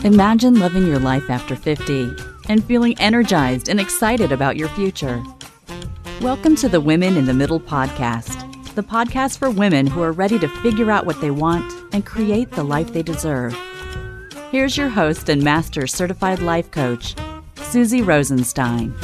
Imagine living your life after 50 and feeling energized and excited about your future. Welcome to the Women in the Middle podcast, the podcast for women who are ready to figure out what they want and create the life they deserve. Here's your host and master certified life coach, Suzy Rosenstein.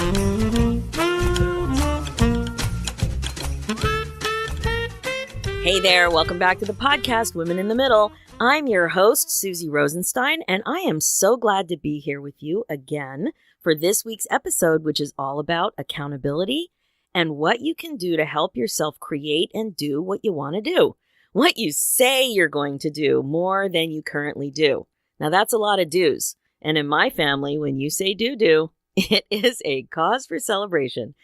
Hey there, welcome back to the podcast, Women in the Middle. I'm your host, Suzy Rosenstein, and I am so glad to be here with you again for this week's episode, which is all about accountability and what you can do to help yourself create and do what you want to do. What you say you're going to do more than you currently do. Now, that's a lot of do's. And in my family, when you say do, it is a cause for celebration.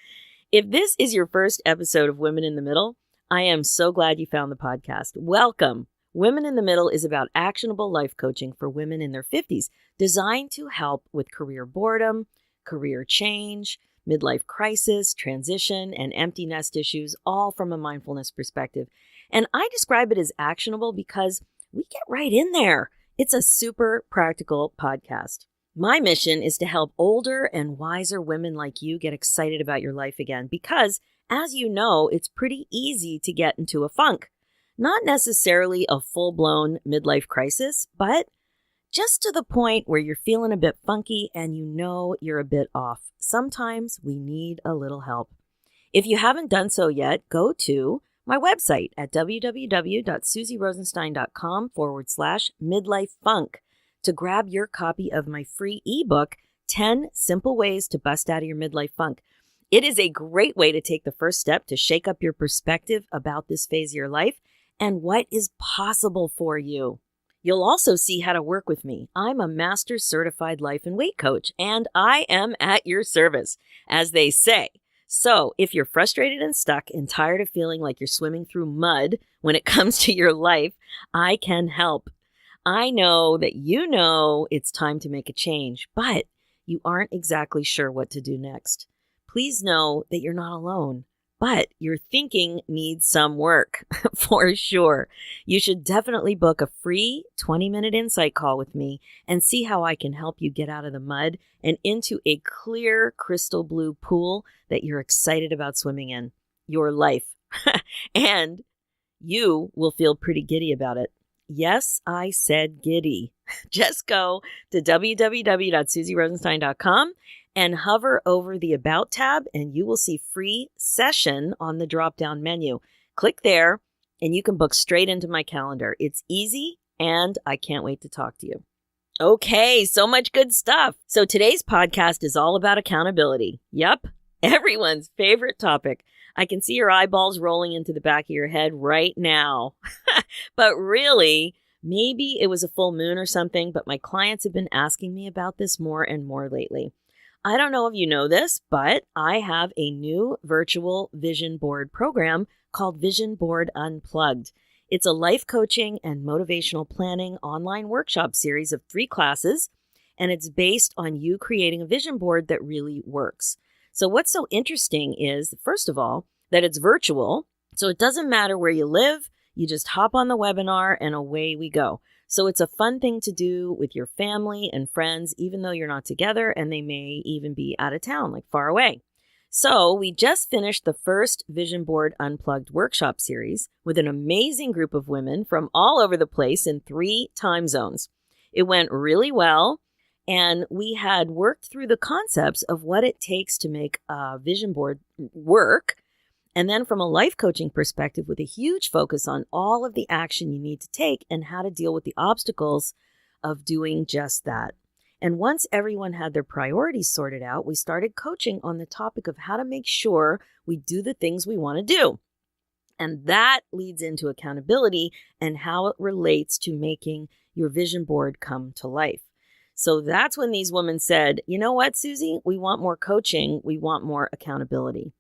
If this is your first episode of Women in the Middle, I am so glad you found the podcast. Welcome. Women in the Middle is about actionable life coaching for women in their 50s, designed to help with career boredom, career change, midlife crisis, transition, and empty nest issues, all from a mindfulness perspective. And I describe it as actionable because we get right in there. It's a super practical podcast. My mission is to help older and wiser women like you get excited about your life again because, as you know, it's pretty easy to get into a funk. Not necessarily a full-blown midlife crisis, but just to the point where you're feeling a bit funky and you know you're a bit off. Sometimes we need a little help. If you haven't done so yet, go to my website at www.suzyrosenstein.com/midlifefunk to grab your copy of my free ebook, 10 Simple Ways to Bust Out of Your Midlife Funk. It is a great way to take the first step to shake up your perspective about this phase of your life and what is possible for you. You'll also see how to work with me. I'm a master certified life and weight coach, and I am at your service, as they say. So if you're frustrated and stuck and tired of feeling like you're swimming through mud when it comes to your life, I can help. I know that you know it's time to make a change, but you aren't exactly sure what to do next. Please know that you're not alone. But your thinking needs some work, for sure. You should definitely book a free 20-minute insight call with me and see how I can help you get out of the mud and into a clear crystal blue pool that you're excited about swimming in, your life. And you will feel pretty giddy about it. Yes, I said giddy. Just go to www.suzyrosenstein.com and hover over the About tab, and you will see free session on the drop-down menu. Click there, and you can book straight into my calendar. It's easy, and I can't wait to talk to you. Okay, so much good stuff. So today's podcast is all about accountability. Yep, everyone's favorite topic. I can see your eyeballs rolling into the back of your head right now. But really, maybe it was a full moon or something, but my clients have been asking me about this more and more lately. I don't know if you know this, but I have a new virtual vision board program called Vision Board Unplugged. It's a life coaching and motivational planning online workshop series of 3 classes, and it's based on you creating a vision board that really works. So what's so interesting is, first of all, that it's virtual, so it doesn't matter where you live. You just hop on the webinar and away we go. So it's a fun thing to do with your family and friends, even though you're not together and they may even be out of town, like far away. So we just finished the first Vision Board Unplugged workshop series with an amazing group of women from all over the place in 3 time zones. It went really well, and we had worked through the concepts of what it takes to make a vision board work. And then from a life coaching perspective, with a huge focus on all of the action you need to take and how to deal with the obstacles of doing just that. And once everyone had their priorities sorted out, we started coaching on the topic of how to make sure we do the things we want to do. And that leads into accountability and how it relates to making your vision board come to life. So that's when these women said, you know what, Suzy, we want more coaching. We want more accountability.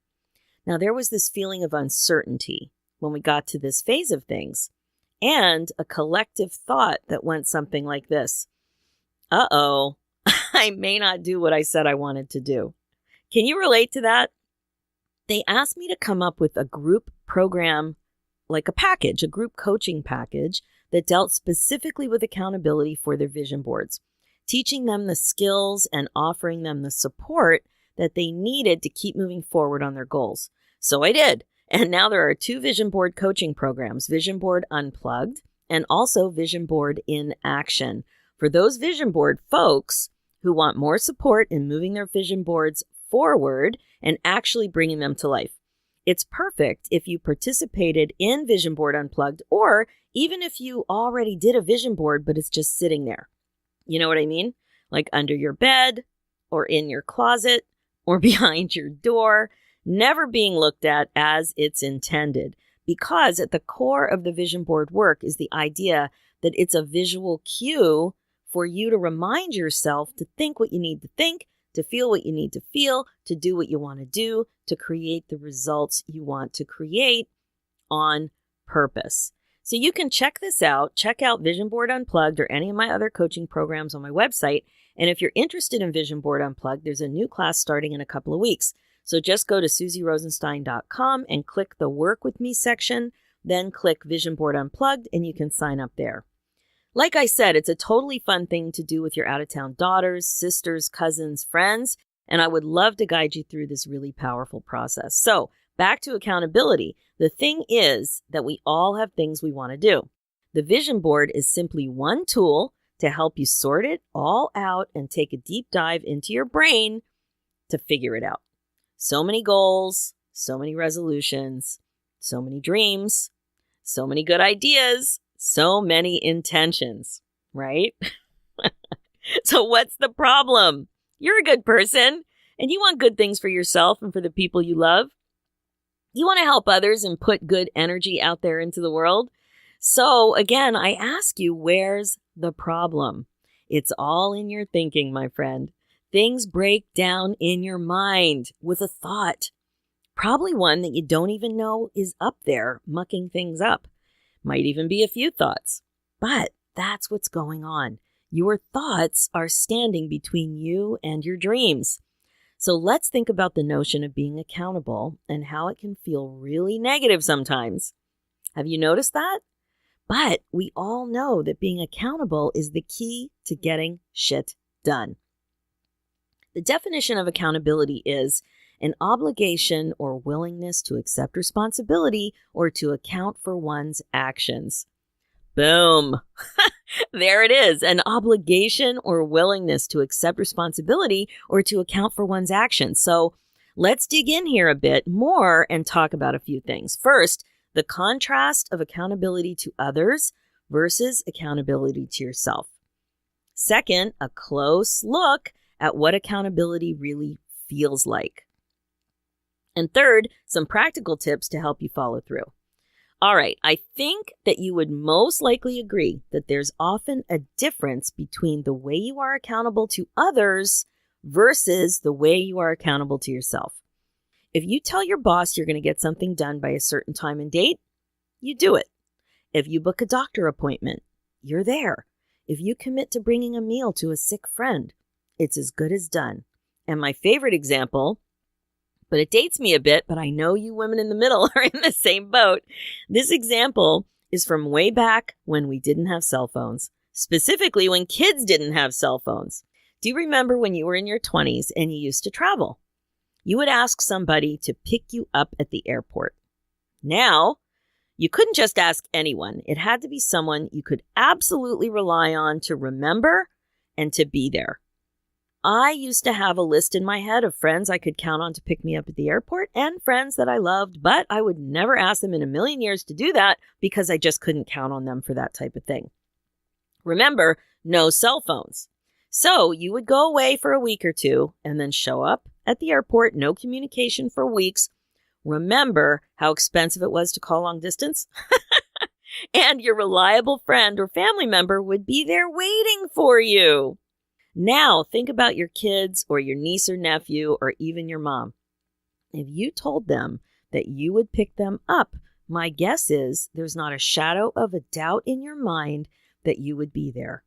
Now, there was this feeling of uncertainty when we got to this phase of things, and a collective thought that went something like this. Uh-oh, I may not do what I said I wanted to do. Can you relate to that? They asked me to come up with a group program, like a package, a group coaching package that dealt specifically with accountability for their vision boards. teaching them the skills and offering them the support that they needed to keep moving forward on their goals. So I did. And now there are 2 vision board coaching programs, Vision Board Unplugged and also Vision Board in Action, for those vision board folks who want more support in moving their vision boards forward and actually bringing them to life. It's perfect if you participated in Vision Board Unplugged, or even if you already did a vision board, but it's just sitting there. You know what I mean? Like under your bed or in your closet or behind your door, never being looked at as it's intended. Because at the core of the vision board work is the idea that it's a visual cue for you to remind yourself to think what you need to think, to feel what you need to feel, to do what you want to do, to create the results you want to create on purpose. So you can check this out. Check out Vision Board Unplugged or any of my other coaching programs on my website. And if you're interested in Vision Board Unplugged, there's a new class starting in a couple of weeks. So just go to SuzyRosenstein.com and click the Work With Me section, then click Vision Board Unplugged, and you can sign up there. Like I said, it's a totally fun thing to do with your out-of-town daughters, sisters, cousins, friends, and I would love to guide you through this really powerful process. So back to accountability. The thing is that we all have things we want to do. The vision board is simply one tool to help you sort it all out and take a deep dive into your brain to figure it out. So many goals, so many resolutions, so many dreams, so many good ideas, so many intentions, right? So what's the problem? You're a good person and you want good things for yourself and for the people you love. You want to help others and put good energy out there into the world. So again, I ask you, where's the problem? It's all in your thinking, my friend. Things break down in your mind with a thought, probably one that you don't even know is up there, mucking things up. Might even be a few thoughts, but that's what's going on. Your thoughts are standing between you and your dreams. So let's think about the notion of being accountable and how it can feel really negative sometimes. Have you noticed that? But we all know that being accountable is the key to getting shit done. The definition of accountability is an obligation or willingness to accept responsibility or to account for one's actions. Boom. There it is. An obligation or willingness to accept responsibility or to account for one's actions. So let's dig in here a bit more and talk about a few things. First, the contrast of accountability to others versus accountability to yourself. Second, a close look at what accountability really feels like. And third, some practical tips to help you follow through. All right, I think that you would most likely agree that there's often a difference between the way you are accountable to others versus the way you are accountable to yourself. If you tell your boss you're going to get something done by a certain time and date, you do it. If you book a doctor appointment, you're there. If you commit to bringing a meal to a sick friend, it's as good as done. And my favorite example, but it dates me a bit, but I know you women in the middle are in the same boat. This example is from way back when we didn't have cell phones, specifically when kids didn't have cell phones. Do you remember when you were in your 20s and you used to travel? You would ask somebody to pick you up at the airport. Now, you couldn't just ask anyone. It had to be someone you could absolutely rely on to remember and to be there. I used to have a list in my head of friends I could count on to pick me up at the airport and friends that I loved, but I would never ask them in a million years to do that because I just couldn't count on them for that type of thing. Remember, no cell phones. So you would go away for a week or two and then show up at the airport, no communication for weeks. Remember how expensive it was to call long distance? And your reliable friend or family member would be there waiting for you. Now, think about your kids or your niece or nephew or even your mom. If you told them that you would pick them up, my guess is there's not a shadow of a doubt in your mind that you would be there.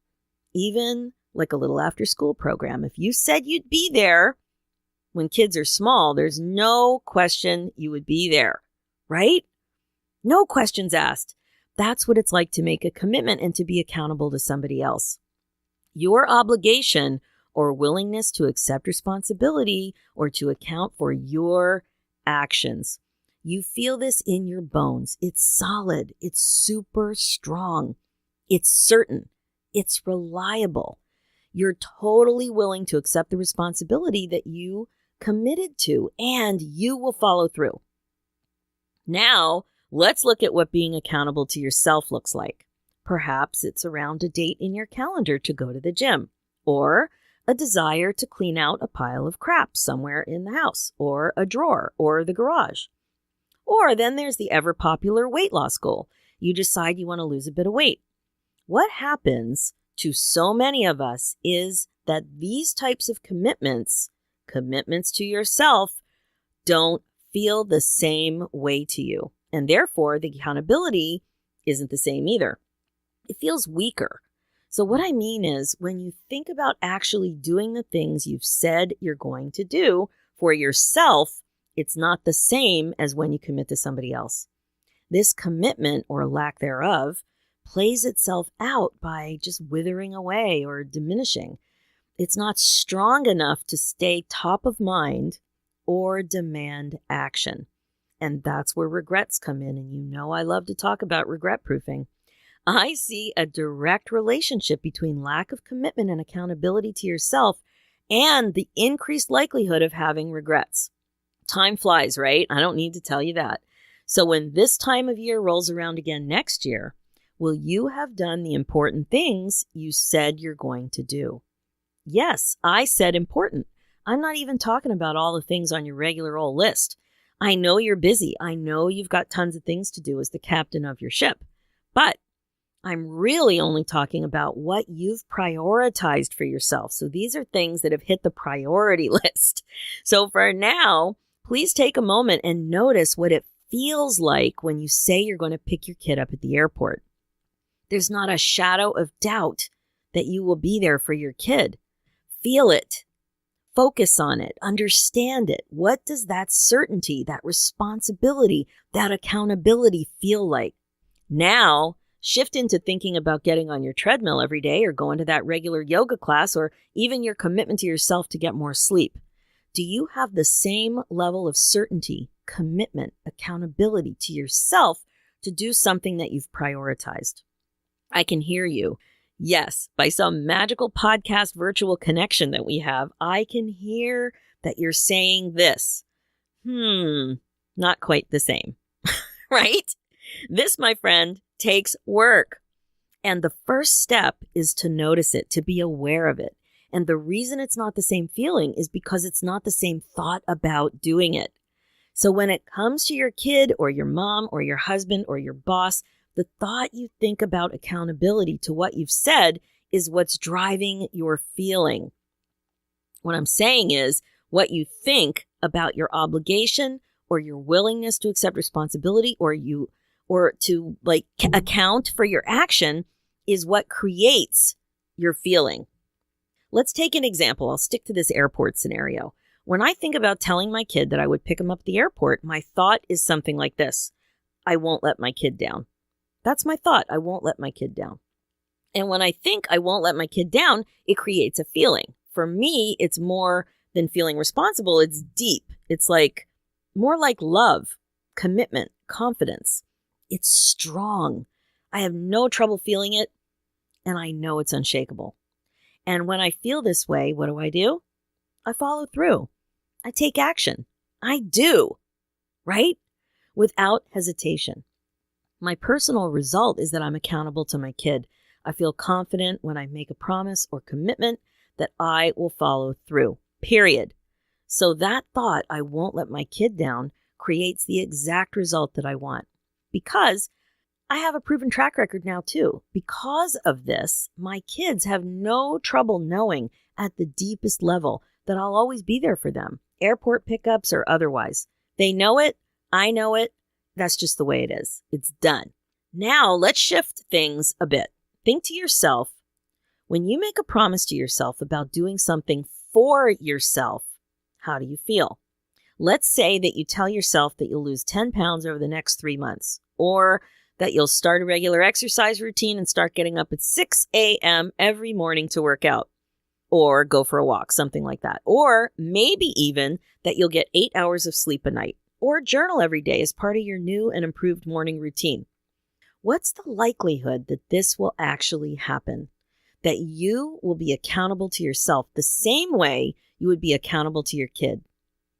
Even like a little after-school program. If you said you'd be there when kids are small, there's no question you would be there, right? No questions asked. That's what it's like to make a commitment and to be accountable to somebody else. Your obligation or willingness to accept responsibility or to account for your actions. You feel this in your bones. It's solid. It's super strong. It's certain. It's reliable. You're totally willing to accept the responsibility that you committed to, and you will follow through. Now, let's look at what being accountable to yourself looks like. Perhaps it's around a date in your calendar to go to the gym, or a desire to clean out a pile of crap somewhere in the house, or a drawer, or the garage. Or then there's the ever popular weight loss goal. You decide you want to lose a bit of weight. What happens to so many of us is that these types of commitments to yourself, don't feel the same way to you. And therefore, the accountability isn't the same either. It feels weaker. So what I mean is, when you think about actually doing the things you've said you're going to do for yourself, it's not the same as when you commit to somebody else. This commitment, or lack thereof, plays itself out by just withering away or diminishing. It's not strong enough to stay top of mind or demand action. And that's where regrets come in. And you know I love to talk about regret proofing. I see a direct relationship between lack of commitment and accountability to yourself and the increased likelihood of having regrets. Time flies, right? I don't need to tell you that. So when this time of year rolls around again next year, will you have done the important things you said you're going to do? Yes, I said important. I'm not even talking about all the things on your regular old list. I know you're busy. I know you've got tons of things to do as the captain of your ship. But I'm really only talking about what you've prioritized for yourself. So these are things that have hit the priority list. So for now, please take a moment and notice what it feels like when you say you're going to pick your kid up at the airport. There's not a shadow of doubt that you will be there for your kid. Feel it. Focus on it. Understand it. What does that certainty, that responsibility, that accountability feel like? Now, shift into thinking about getting on your treadmill every day or going to that regular yoga class or even your commitment to yourself to get more sleep. Do you have the same level of certainty, commitment, accountability to yourself to do something that you've prioritized? I can hear you. Yes, by some magical podcast virtual connection that we have, I can hear that you're saying this. Not quite the same, right? This, my friend, takes work. And the first step is to notice it, to be aware of it. And the reason it's not the same feeling is because it's not the same thought about doing it. So when it comes to your kid or your mom or your husband or your boss, the thought you think about accountability to what you've said is what's driving your feeling. What I'm saying is what you think about your obligation or your willingness to accept responsibility or to account for your action is what creates your feeling. Let's take an example. I'll stick to this airport scenario. When I think about telling my kid that I would pick him up at the airport, my thought is something like this. I won't let my kid down. That's my thought. I won't let my kid down. And when I think I won't let my kid down, it creates a feeling. For me, it's more than feeling responsible. It's deep. It's more like love, commitment, confidence. It's strong. I have no trouble feeling it, and I know it's unshakable. And when I feel this way, what do? I follow through. I take action. I do, right? Without hesitation. My personal result is that I'm accountable to my kid. I feel confident when I make a promise or commitment that I will follow through, period. So that thought, I won't let my kid down, creates the exact result that I want. Because I have a proven track record now too. Because of this, my kids have no trouble knowing at the deepest level that I'll always be there for them, airport pickups or otherwise. They know it. I know it. That's just the way it is. It's done. Now let's shift things a bit. Think to yourself, when you make a promise to yourself about doing something for yourself, how do you feel? Let's say that you tell yourself that you'll lose 10 pounds over the next 3 months, or that you'll start a regular exercise routine and start getting up at 6 a.m. every morning to work out or go for a walk, something like that. Or maybe even that you'll get 8 hours of sleep a night or journal every day as part of your new and improved morning routine. What's the likelihood that this will actually happen? That you will be accountable to yourself the same way you would be accountable to your kid?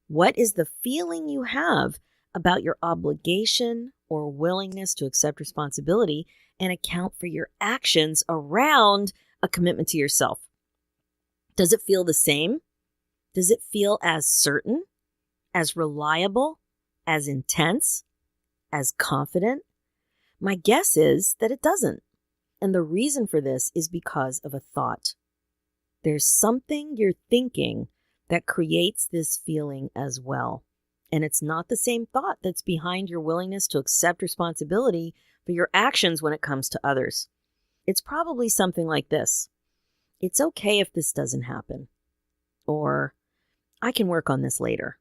What is the feeling you have about your obligation or willingness to accept responsibility and account for your actions around a commitment to yourself? Does it feel the same? Does it feel as certain, as reliable, as intense, as confident? My guess is that it doesn't. And the reason for this is because of a thought. There's something you're thinking that creates this feeling as well. And it's not the same thought that's behind your willingness to accept responsibility for your actions when it comes to others. It's probably something like this. It's okay if this doesn't happen. Or, I can work on this later.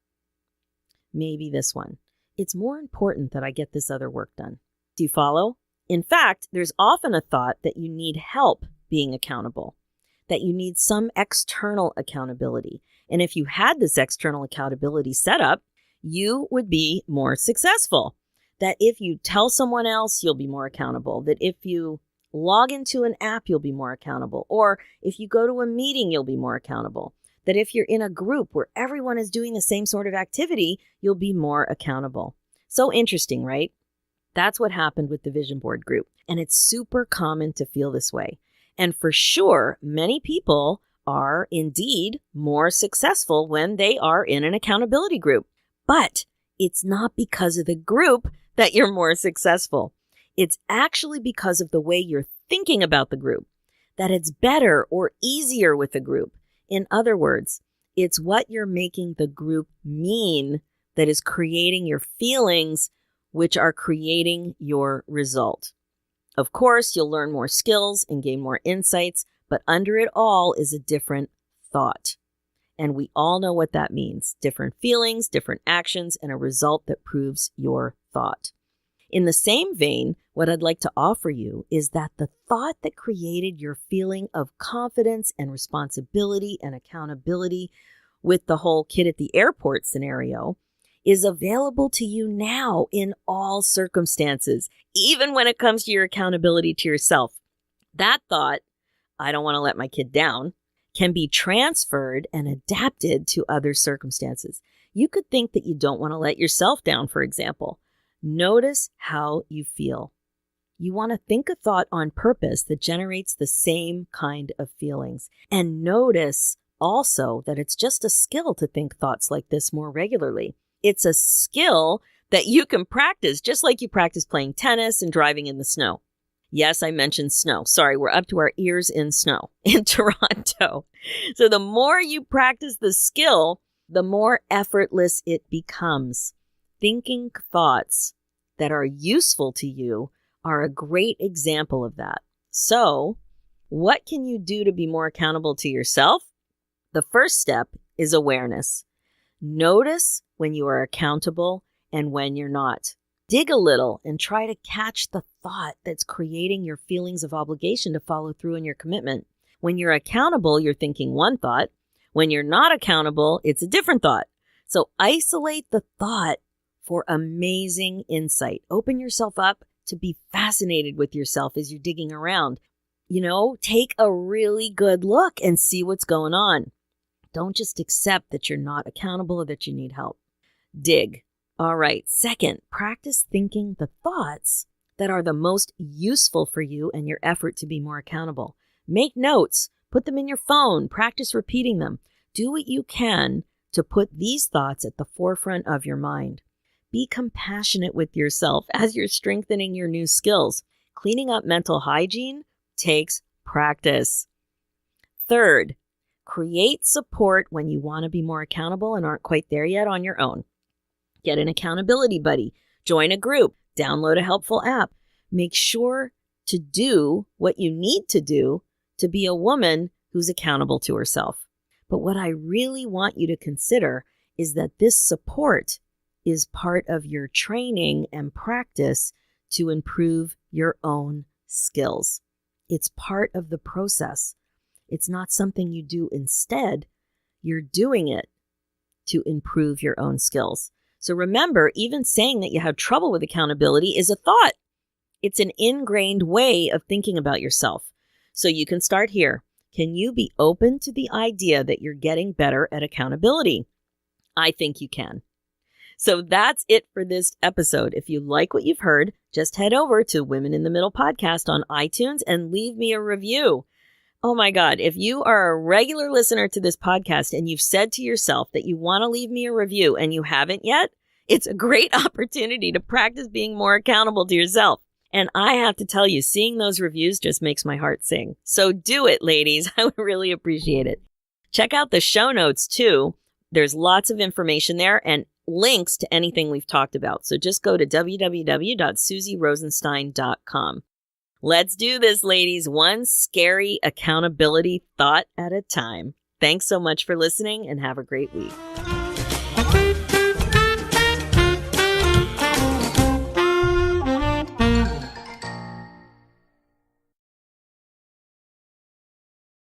Maybe this one. It's more important that I get this other work done. Do you follow? In fact, there's often a thought that you need help being accountable, that you need some external accountability. And if you had this external accountability set up, you would be more successful. That if you tell someone else, you'll be more accountable. That if you log into an app, you'll be more accountable. Or if you go to a meeting, you'll be more accountable. That if you're in a group where everyone is doing the same sort of activity, you'll be more accountable. So interesting, right? That's what happened with the vision board group. And it's super common to feel this way. And for sure, many people are indeed more successful when they are in an accountability group. But it's not because of the group that you're more successful. It's actually because of the way you're thinking about the group, that it's better or easier with the group. In other words, it's what you're making the group mean that is creating your feelings, which are creating your result. Of course, you'll learn more skills and gain more insights, but under it all is a different thought. And we all know what that means. Different feelings, different actions, and a result that proves your thought. In the same vein, what I'd like to offer you is that the thought that created your feeling of confidence and responsibility and accountability with the whole kid at the airport scenario is available to you now in all circumstances, even when it comes to your accountability to yourself. That thought, I don't want to let my kid down, can be transferred and adapted to other circumstances. You could think that you don't want to let yourself down, for example. Notice how you feel. You want to think a thought on purpose that generates the same kind of feelings. And notice also that it's just a skill to think thoughts like this more regularly. It's a skill that you can practice, just like you practice playing tennis and driving in the snow. Yes, I mentioned snow. Sorry, we're up to our ears in snow in Toronto. So the more you practice the skill, the more effortless it becomes. Thinking thoughts that are useful to you are a great example of that. So, what can you do to be more accountable to yourself? The first step is awareness. Notice when you are accountable and when you're not. Dig a little and try to catch the thought that's creating your feelings of obligation to follow through on your commitment. When you're accountable, you're thinking one thought. When you're not accountable, it's a different thought. So isolate the thought for amazing insight. Open yourself up to be fascinated with yourself as you're digging around. Take a really good look and see what's going on. Don't just accept that you're not accountable or that you need help. Dig. All right. Second, practice thinking the thoughts that are the most useful for you and your effort to be more accountable. Make notes. Put them in your phone. Practice repeating them. Do what you can to put these thoughts at the forefront of your mind. Be compassionate with yourself as you're strengthening your new skills. Cleaning up mental hygiene takes practice. Third, create support when you want to be more accountable and aren't quite there yet on your own. Get an accountability buddy. Join a group. Download a helpful app. Make sure to do what you need to do to be a woman who's accountable to herself. But what I really want you to consider is that this support is part of your training and practice to improve your own skills. It's part of the process. It's not something you do instead. You're doing it to improve your own skills. So remember, even saying that you have trouble with accountability is a thought. It's an ingrained way of thinking about yourself. So you can start here. Can you be open to the idea that you're getting better at accountability? I think you can. So that's it for this episode. If you like what you've heard, just head over to Women in the Middle podcast on iTunes and leave me a review. Oh my God, if you are a regular listener to this podcast and you've said to yourself that you want to leave me a review and you haven't yet, it's a great opportunity to practice being more accountable to yourself. And I have to tell you, seeing those reviews just makes my heart sing. So do it, ladies. I would really appreciate it. Check out the show notes too. There's lots of information there and links to anything we've talked about. So just go to www.suzyrosenstein.com. Let's do this, ladies. One scary accountability thought at a time. Thanks so much for listening and have a great week.